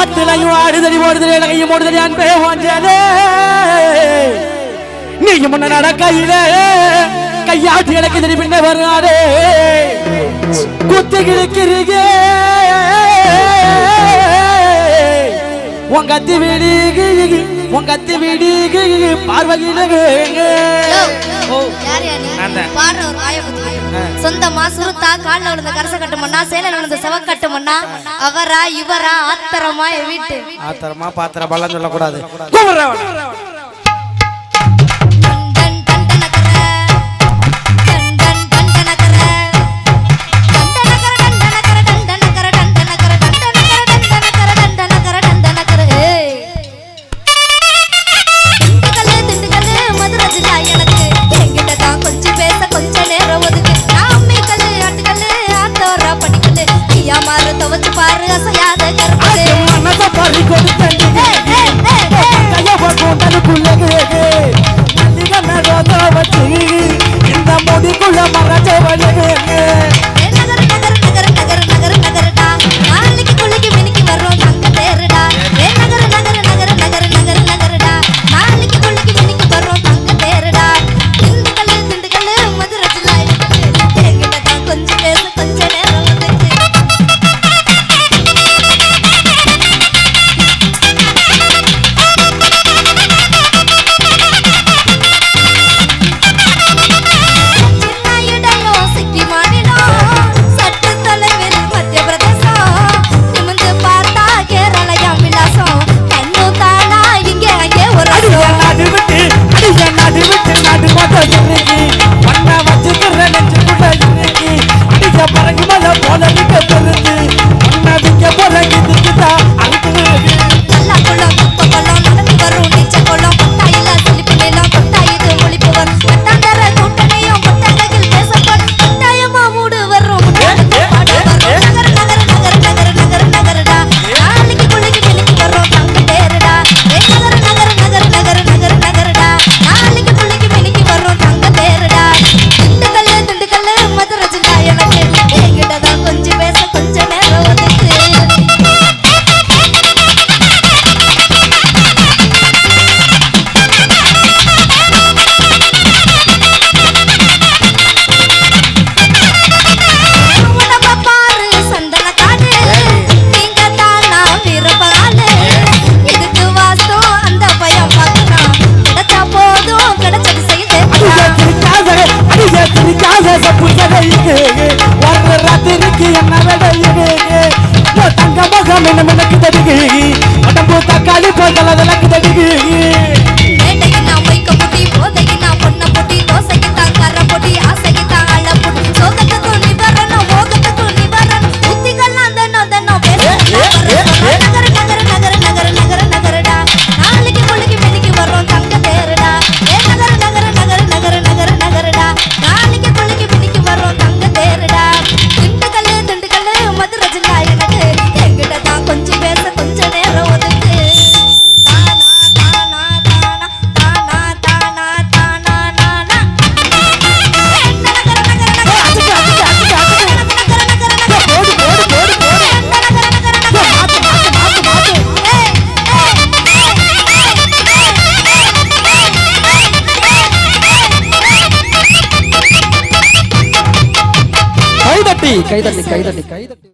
ஆத்துலையும் ஆடுதடி ஓடுதடி இலகையும் ஓடுதடி அன்பே வாஞ்சலே நீங்க முன்ன நடக்கையிலே கையாட்டி எனக்கு திரும்பி பின்ன வராதே குத்தி கிழக்கிறீங்க உங்கத்தி வீடிக்கு பார்வையில சொந்தமா சுருத்தா காலில் விழுந்த கரச கட்டுமண்ணா சேலையில் விழுந்த செவ கட்டுமண்ணா அவரா இவரா ஆத்திரமா வீட்டு ஆத்திரமா பாத்திர பலம் சொல்லக்கூடாது இந்த முடிக்குள்ள மரஜவனே தக்காளி போதலக்கு தடுக்கு கைதட்டி